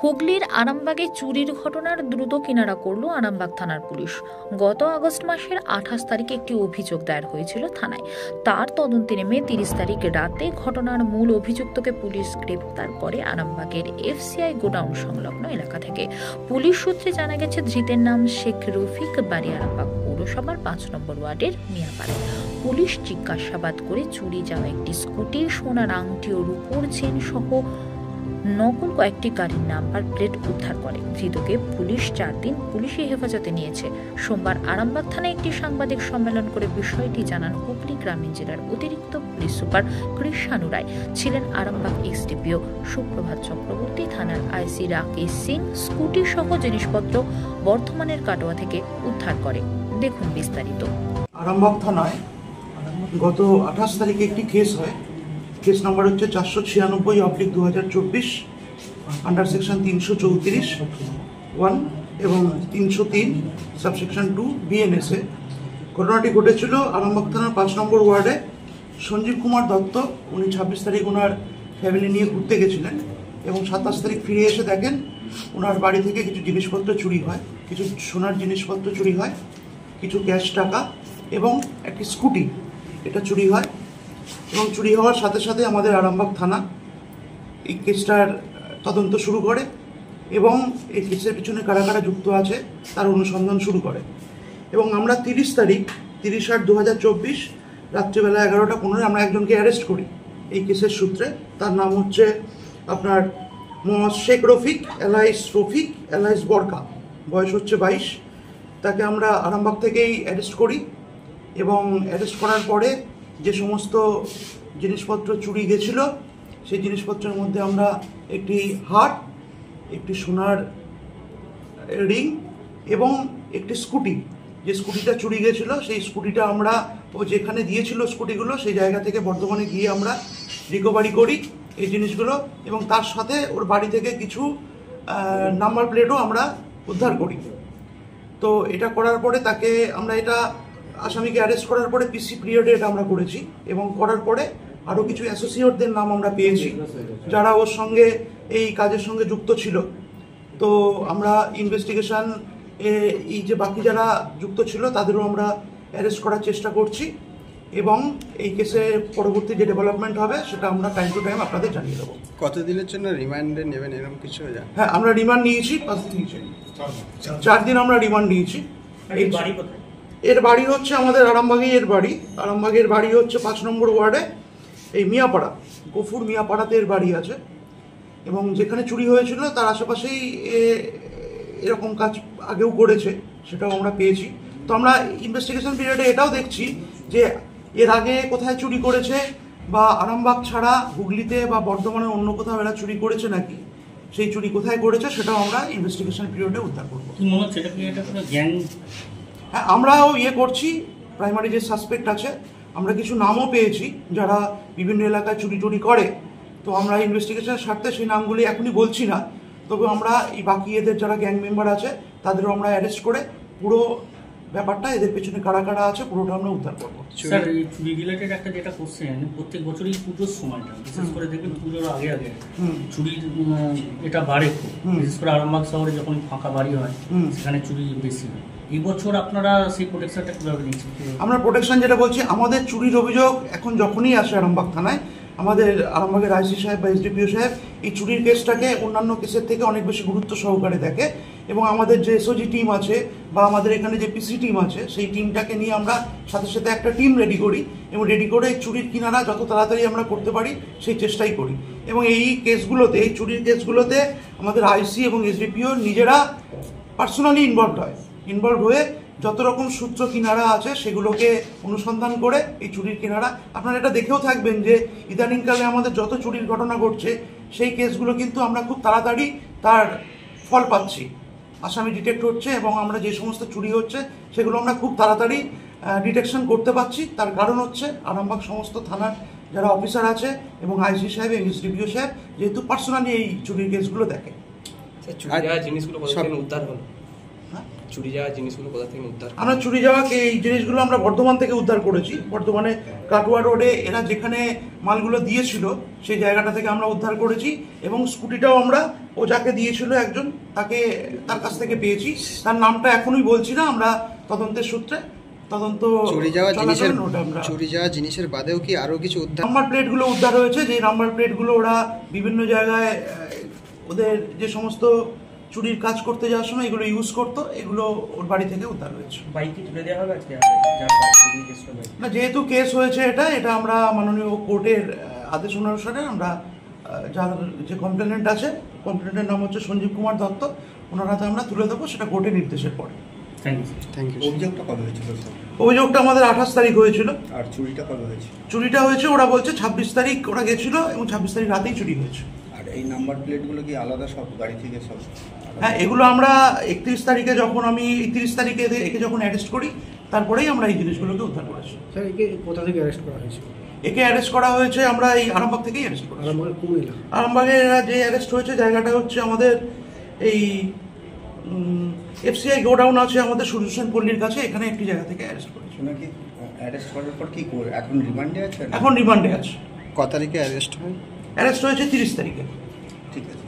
হুগলির আরামবাগে চুরির ঘটনার দ্রুত কিনারা করল আরামবাগ থানার পুলিশ। গত আগস্ট মাসের 28 তারিখে একটি অভিযোগ দায়ের হয়েছিল থানায়। তার তদন্তে নেমে 30 তারিখ রাতে ঘটনার মূল অভিযুক্তকে পুলিশ গ্রেপ্তার করে আরামবাগের এফসিআই গোডাউন সংলগ্ন এলাকা থেকে। পুলিশ সূত্রে জানা গেছে, ধৃতের নাম শেখ রফিক, বাড়ি আরামবাগ পৌরসভার 5 নম্বর ওয়ার্ডের মিয়াপাড়ায়। পুলিশ জিজ্ঞাসাবাদ করে চুরি যাওয়া একটি স্কুটি, সোনার আংটি ও রূপোর চেন সহ নকল কয়েকটি গাড়ির নাম্বার প্লেট উদ্ধার করে। ধৃতকে পুলিশ 4 দিন পুলিশি হেফাজতে নিয়েছে। সোমবার আরামবাগ থানায় একটি সাংবাদিক সম্মেলন করে বিষয়টি জানান হুগলি গ্রামীণ জেলার অতিরিক্ত পুলিশ সুপার কৃষাণু রায়। ছিলেন আরামবাগ এসডিপিও সুপ্রভাত চক্রবর্তী, থানার আইসি রাকেশ সিং। স্কুটি সহ জিনিসপত্র বর্ধমানের কাটোয়া থেকে উদ্ধার করে। দেখুন বিস্তারিত। আরামবাগ থানায় গত 28 তারিখে একটি কেস হয়। কেস নাম্বার হচ্ছে 496/2024 আন্ডার সেকশন 334(1) এবং 303 সাবসেকশন 2 বিএনএসএ। ঘটনাটি ঘটেছিল আরামবাগ থানার 5 নম্বর ওয়ার্ডে। সঞ্জীব কুমার দত্ত, উনি 26 তারিখ ওনার ফ্যামিলি নিয়ে ঘুরতে গেছিলেন এবং 27 তারিখ ফিরে এসে দেখেন ওনার বাড়ি থেকে কিছু জিনিসপত্র চুরি হয়, কিছু সোনার জিনিসপত্র চুরি হয়, কিছু ক্যাশ টাকা এবং একটি স্কুটি, এটা চুরি হয়। এবং চুরি হওয়ার সাথে সাথে আমাদের আরামবাগ থানা এই কেসটার তদন্ত শুরু করে এবং এই কেসের পিছনে কারা কারা যুক্ত আছে তার অনুসন্ধান শুরু করে। এবং আমরা 30/8/2024 রাত্রিবেলা 11টা 15 আমরা একজনকে অ্যারেস্ট করি এই কেসের সূত্রে। তার নাম হচ্ছে আপনার মোহাম্মদ শেখ রফিক, এলাইস রফিক, এলাইস বরকা, বয়স হচ্ছে 22। তাকে আমরা আরামবাগ থেকেই অ্যারেস্ট করি এবং অ্যারেস্ট করার পরে যে সমস্ত জিনিসপত্র চুরি গেছিল সেই জিনিসপত্রের মধ্যে আমরা একটি হার, একটি সোনার রিং এবং একটি স্কুটি, যে স্কুটিটা চুরি গেছিল সেই স্কুটিটা আমরা ও যেখানে দিয়েছিল স্কুটিগুলো সেই জায়গা থেকে বর্ধমানে গিয়ে আমরা রিকভারি করি এই জিনিসগুলো। এবং তার সাথে ওর বাড়ি থেকে কিছু নাম্বার প্লেটও আমরা উদ্ধার করি। তো এটা করার পরে তাকে আমরা আসামিকে অ্যারেস্ট করার পরে পিসি পিরিয়ডে এটা আমরা করেছি এবং করার পরে আরও কিছু অ্যাসোসিয়েটদের নাম আমরা পেয়েছি যারা ওর সঙ্গে এই কাজের সঙ্গে যুক্ত ছিল। তো আমরা ইনভেস্টিগেশন এই যে বাকি যারা যুক্ত ছিল তাদেরও আমরা অ্যারেস্ট করার চেষ্টা করছি এবং এই কেসে পরবর্তী যে ডেভেলপমেন্ট হবে সেটা আমরা টাইম টু টাইম আপনাদের জানিয়ে দেবো। কতদিনের জন্য রিমান্ডে নেবেন এরকম কিছু? হ্যাঁ, আমরা রিমান্ড নিয়েছি 4 দিন আমরা রিমান্ড নিয়েছি। এর বাড়ি হচ্ছে আমাদের আরামবাগেই আরামবাগের বাড়ি হচ্ছে 5 নম্বর ওয়ার্ডে এই মিয়াপাড়া, গফুর মিয়াপাড়াতে এর বাড়ি আছে। এবং যেখানে চুরি হয়েছিল তার আশেপাশেই এরকম কাজ আগেও করেছে, সেটাও আমরা পেয়েছি। তো আমরা ইনভেস্টিগেশন পিরিয়ডে এটাও দেখছি যে এর আগে কোথায় চুরি করেছে বা আরামবাগ ছাড়া হুগলিতে বা বর্ধমানে অন্য কোথাও এরা চুরি করেছে নাকি, সেই চুরি কোথায় করেছে সেটাও আমরা ইনভেস্টিগেশন পিরিয়ডে উদ্ধার করবো। হ্যাঁ, আমরাও করছি। প্রাইমারি যে সাসপেক্ট আছে আমরা কিছু নামও পেয়েছি যারা বিভিন্ন এলাকায় চুরি করে। তো আমরা ইনভেস্টিগেশনের স্বার্থে সেই নামগুলি এখনই বলছি না, তবে আমরা এই বাকি এদের যারা গ্যাং মেম্বার আছে তাদেরও আমরা অ্যারেস্ট করে পুরো ব্যাপারটা, এদের পেছনে কারা কারা আছে পুরোটা আমরা উদ্ধার করবো। স্যার, এই চুরি রিলেটেড একটা যেটা কোশ্চেন, প্রত্যেক বছরই পুজোর সময়টা, বিশেষ করে দেখবেন পুজোর আগে চুরির এটা বাড়ে খুব, বিশেষ করে আরামবাগ শহরে যখন ফাঁকা বাড়ি হয় সেখানে চুরি বেশি হয়। এই বছর আপনারা সেই প্রোটেকশনটা কিভাবে নিচ্ছেন? আমরা প্রোটেকশন যেটা বলছি, আমাদের চুরির অভিযোগ এখন যখনই আসে আরামবাগ থানায়, আমাদের আরামবাগের আইসি সাহেব বা এসডিপিও সাহেব এই চুরির কেসটাকে অন্যান্য কেসের থেকে অনেক বেশি গুরুত্ব সহকারে দেখে এবং আমাদের যে এসওজি টিম আছে বা আমাদের এখানে যে পিসি টিম আছে সেই টিমটাকে নিয়ে আমরা সাথে সাথে একটা টিম রেডি করি এবং রেডি করে চুরির কিনারা যত তাড়াতাড়ি আমরা করতে পারি সেই চেষ্টাই করি। এবং এই কেসগুলোতে, এই চুরির কেসগুলোতে আমাদের আইসি এবং এসডিপিও নিজেরা পার্সোনালি ইনভলভ হয়ে যত রকম সূত্র কিনারা আছে সেগুলোকে অনুসন্ধান করে এই চুরির কিনারা, আপনারা এটা দেখেও থাকবেন যে ইদানিংকালে আমাদের যত চুরির ঘটনা ঘটছে সেই কেসগুলো কিন্তু আমরা খুব তাড়াতাড়ি তার ফল পাচ্ছি, আসামি ডিটেক্ট হচ্ছে এবং আমরা যে সমস্ত চুরি হচ্ছে সেগুলো আমরা খুব তাড়াতাড়ি ডিটেকশন করতে পারছি। তার কারণ হচ্ছে আরামবাগ সমস্ত থানার যারা অফিসার আছে এবং আইসি সাহেব এবং এসডিপিও সাহেব যেহেতু পার্সোনালি এই চুরির কেসগুলো দেখে। আমরা চুরি যাওয়া এই জিনিসগুলো আমরা বর্ধমান থেকে উদ্ধার করেছি। বর্ধমানে কাটোয়া রোডে এরা যেখানে মালগুলো দিয়েছিল সেই জায়গাটা থেকে আমরা উদ্ধার করেছি এবং স্কুটিটাও আমরা ও যাকে দিয়েছিল একজন, তার কাছ থেকে পেয়েছি। তার নামটা এখনই বলছি না, আমরা তদন্তের সূত্রে তদন্ত চুরি যাওয়া জিনিসের বাদেও কি আরো কিছু উদ্ধার? নাম্বার প্লেটগুলো উদ্ধার হয়েছে, যে নাম্বার প্লেটগুলো ওরা বিভিন্ন জায়গায় ওদের যে সমস্ত চুরির কাজ করতে যাওয়ার সময় এগুলো ইউজ করতো, এগুলো ওর বাড়ি থেকে উদ্ধার হয়েছে। বাইকটি তুলে দেওয়া হবে আজকে? না, যেহেতু কেস হয়েছে এটা আমরা মাননীয় কোর্টের আদেশ অনুসারে আমরা যার যে কমপ্লেনেন্ট আছে, কমপ্লেনেন্টের নাম হচ্ছে সঞ্জীব কুমার দত্ত, ওনার হাতে আমরা তুলে দেবো, সেটা কোর্টের নির্দেশের পরে। Thank you. অভিযোগটা কবে হয়েছিল স্যার? অভিযোগটা আমাদের 28 তারিখ হয়েছিল। আর চুরিটা কবে হয়েছে? চুরিটা হয়েছে ওরা বলছে 26 তারিখ ওরা গেছিল, এবং 26 তারিখ রাতেই চুরি হয়েছে। আর এই নাম্বার প্লেটগুলো কি আলাদা সব গাড়ি থেকে সব? হ্যাঁ, এগুলো আমরা 31 তারিখে যখন আমি 30 তারিখে একে যখন অ্যারেস্ট করি, তারপরেই আমরা এই জিনিসগুলোকে উদ্ধার করেছি। স্যার, একে কোথা থেকে অ্যারেস্ট করা হয়েছে? একে অ্যারেস্ট করা হয়েছে আমরা এই আরামবাগ থেকেই অ্যারেস্ট করেছি। আরামবাগে যে অ্যারেস্ট হয়েছে জায়গাটা হচ্ছে আমাদের এই FCI গোডাউন আছে আমাদের সুদর্শন পল্লীর কাছে, এখানে একটি জায়গা থেকে অ্যারেস্ট করেছি। নাকি অ্যারেস্ট করার পর কি করে এখন রিমান্ডে আছে? এখন রিমান্ডে আছে। ক তারিখে অ্যারেস্ট হয়? অ্যারেস্ট হয়েছে 30 তারিখে। ঠিক আছে।